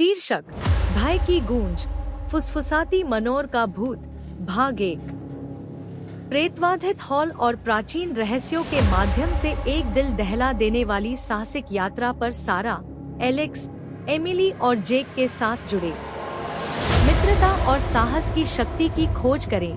शीर्षक भय की गूंज, फुसफुसाती मनोर का भूत, भाग 1। प्रेतवाधित हॉल और प्राचीन रहस्यों के माध्यम से एक दिल दहला देने वाली साहसिक यात्रा पर सारा, एलेक्स, एमिली और जेक के साथ जुड़े। मित्रता और साहस की शक्ति की खोज करें,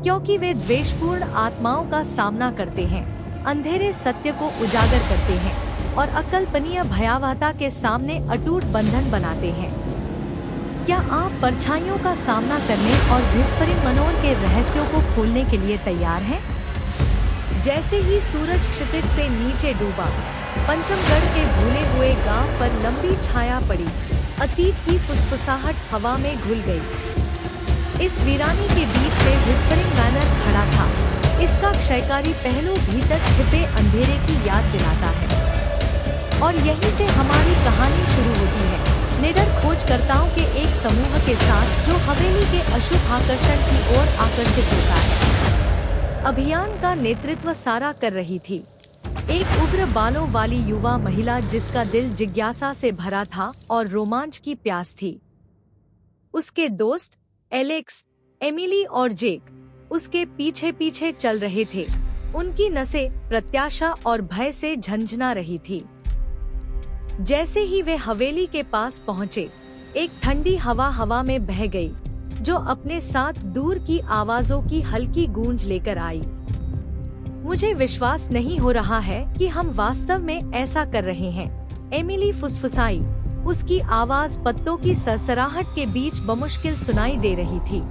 क्योंकि वे द्वेषपूर्ण आत्माओं का सामना करते हैं, अंधेरे सत्य को उजागर करते हैं और अकल्पनीय भयावहता के सामने अटूट बंधन बनाते हैं। क्या आप परछाइयों का सामना करने और व्हिस्परिंग मनोर के रहस्यों को खोलने के लिए तैयार हैं? जैसे ही सूरज क्षितिज से नीचे डूबा, पंचमगढ़ के भूले हुए गांव पर लंबी छाया पड़ी। अतीत की फुसफुसाहट हवा में घुल गई। इस वीरानी के बीच में व्हिस्परिंग मैनर खड़ा था। इसका क्षयकारी पहलू भीतर छिपे अंधेरे की याद दिलाता है। और यहीं से हमारी कहानी शुरू होती है, निडर खोजकर्ताओं के एक समूह के साथ जो हवेली के अशुभ आकर्षण की ओर आकर्षित होता है। अभियान का नेतृत्व सारा कर रही थी, एक उग्र बालों वाली युवा महिला जिसका दिल जिज्ञासा से भरा था और रोमांच की प्यास थी। उसके दोस्त एलेक्स, एमिली और जेक उसके पीछे पीछे चल रहे थे। उनकी नसें प्रत्याशा और भय से झंझना रही थी। जैसे ही वे हवेली के पास पहुंचे, एक ठंडी हवा में बह गई, जो अपने साथ दूर की आवाजों की हल्की गूंज लेकर आई। मुझे विश्वास नहीं हो रहा है कि हम वास्तव में ऐसा कर रहे हैं, एमिली फुसफुसाई। उसकी आवाज पत्तों की सरसराहट के बीच बमुश्किल सुनाई दे रही थी।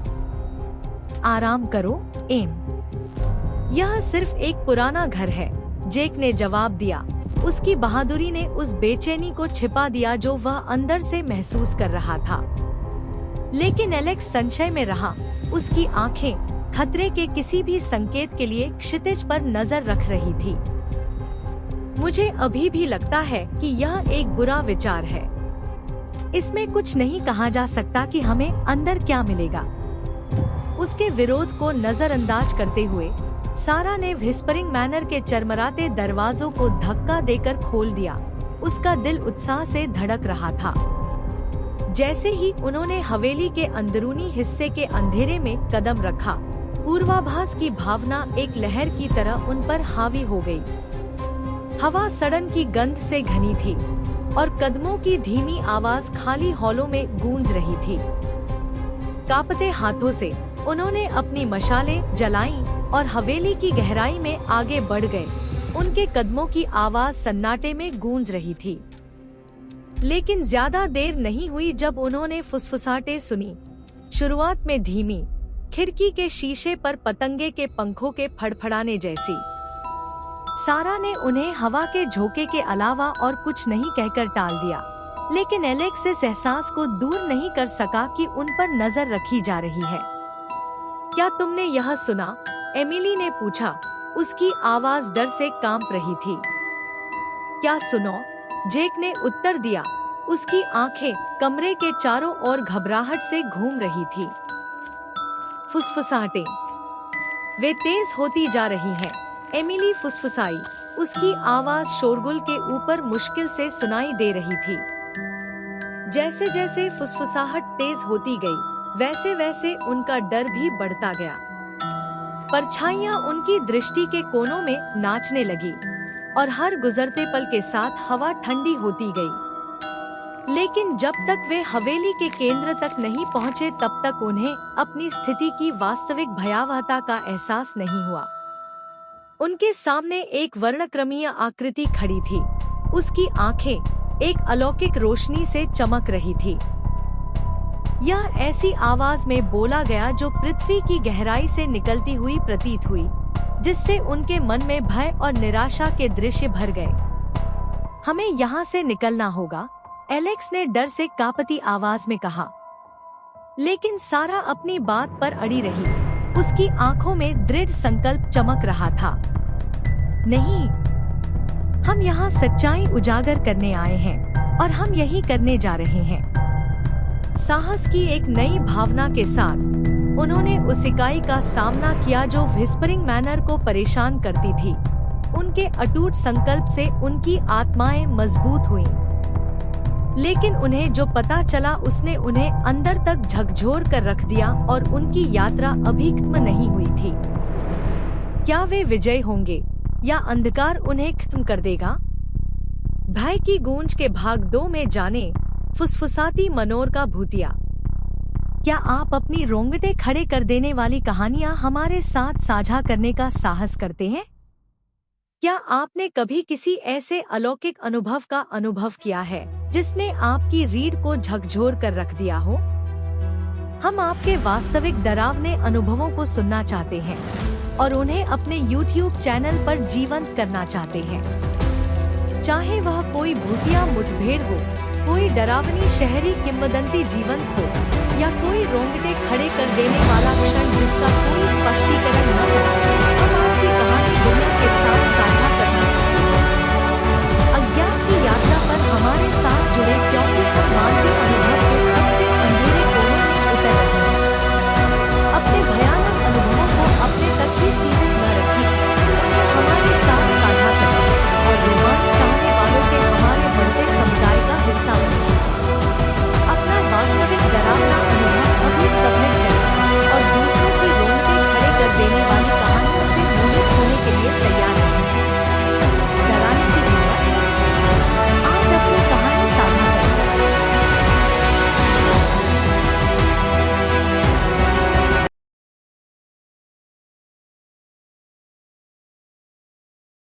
आराम करो, एम। यह सिर्फ एक पुराना घर है, जेक ने जवाब दिया। उसकी बहादुरी ने उस बेचैनी को छिपा दिया जो वह अंदर से महसूस कर रहा था। लेकिन एलेक्स संशय में रहा। उसकी आंखें खतरे के किसी भी संकेत के लिए क्षितिज पर नजर रख रही थी। मुझे अभी भी लगता है कि यह एक बुरा विचार है। इसमें कुछ नहीं कहा जा सकता कि हमें अंदर क्या मिलेगा। उसके विरोध को नजरअंदाज करते हुए सारा ने व्हिस्परिंग मैनर के चरमराते दरवाजों को धक्का देकर खोल दिया। उसका दिल उत्साह से धड़क रहा था। जैसे ही उन्होंने हवेली के अंदरूनी हिस्से के अंधेरे में कदम रखा, पूर्वाभास की भावना एक लहर की तरह उन पर हावी हो गई। हवा सड़न की गंध से घनी थी और कदमों की धीमी आवाज खाली हॉलों में गूंज रही थी। कांपते हाथों से उन्होंने अपनी मशालें जलाईं और हवेली की गहराई में आगे बढ़ गए। उनके कदमों की आवाज सन्नाटे में गूंज रही थी। लेकिन ज्यादा देर नहीं हुई जब उन्होंने फुसफुसाहटें सुनी। शुरुआत में धीमी, खिड़की के शीशे पर पतंगे के पंखों के फड़फड़ाने जैसी। सारा ने उन्हें हवा के झोंके के अलावा और कुछ नहीं कहकर टाल दिया। लेकिन एलेक्स इस एहसास को दूर नहीं कर सका कि उन पर नजर रखी जा रही है। क्या तुमने यह सुना? एमिली ने पूछा। उसकी आवाज डर से कांप रही थी। क्या सुनो? जेक ने उत्तर दिया। उसकी आंखें कमरे के चारों ओर घबराहट से घूम रही थी। फुसफुसाहटें, वे तेज होती जा रही हैं, एमिली फुसफुसाई। उसकी आवाज शोरगुल के ऊपर मुश्किल से सुनाई दे रही थी। जैसे जैसे फुसफुसाहट तेज होती गई, वैसे वैसे उनका डर भी बढ़ता गया। परछाइयां उनकी दृष्टि के कोनों में नाचने लगी और हर गुजरते पल के साथ हवा ठंडी होती गई। लेकिन जब तक वे हवेली के केंद्र तक नहीं पहुंचे, तब तक उन्हें अपनी स्थिति की वास्तविक भयावहता का एहसास नहीं हुआ। उनके सामने एक वर्णक्रमीय आकृति खड़ी थी। उसकी आंखें एक अलौकिक रोशनी से चमक रही थी। यह ऐसी आवाज में बोला गया जो पृथ्वी की गहराई से निकलती हुई प्रतीत हुई, जिससे उनके मन में भय और निराशा के दृश्य भर गए। हमें यहाँ से निकलना होगा, एलेक्स ने डर से कांपती आवाज में कहा। लेकिन सारा अपनी बात पर अड़ी रही। उसकी आंखों में दृढ़ संकल्प चमक रहा था। नहीं, हम यहाँ सच्चाई उजागर करने आए हैं और हम यही करने जा रहे हैं। साहस की एक नई भावना के साथ उन्होंने उस इकाई का सामना किया जो व्हिस्परिंग मैनर को परेशान करती थी। उनके अटूट संकल्प से उनकी आत्माएं मजबूत हुईं। लेकिन उन्हें जो पता चला उसने उन्हें अंदर तक झकझोर कर रख दिया और उनकी यात्रा अभी खत्म नहीं हुई थी। क्या वे विजयी होंगे या अंधकार उन्हें खत्म कर देगा? भय की गूंज के भाग 2 में जाने फुसफुसाती मनोर का भूतिया। क्या आप अपनी रोंगटे खड़े कर देने वाली कहानियां हमारे साथ साझा करने का साहस करते हैं? क्या आपने कभी किसी ऐसे अलौकिक अनुभव का अनुभव किया है जिसने आपकी रीढ़ को झकझोर कर रख दिया हो? हम आपके वास्तविक डरावने अनुभवों को सुनना चाहते हैं और उन्हें अपने YouTube चैनल पर जीवंत करना चाहते हैं। चाहे वह कोई भूतिया मुठभेड़ हो, कोई डरावनी शहरी किंवदंती जीवंत हो, या कोई रोंगटे खड़े कर देने वाला क्षण जिसका कोई स्पष्टीकरण न हो, हम आपकी कहानी दुनिया के साथ साझा करना चाहते हैं। अज्ञात की यात्रा पर हमारे साथ जुड़े क्योंकि हम मानवीय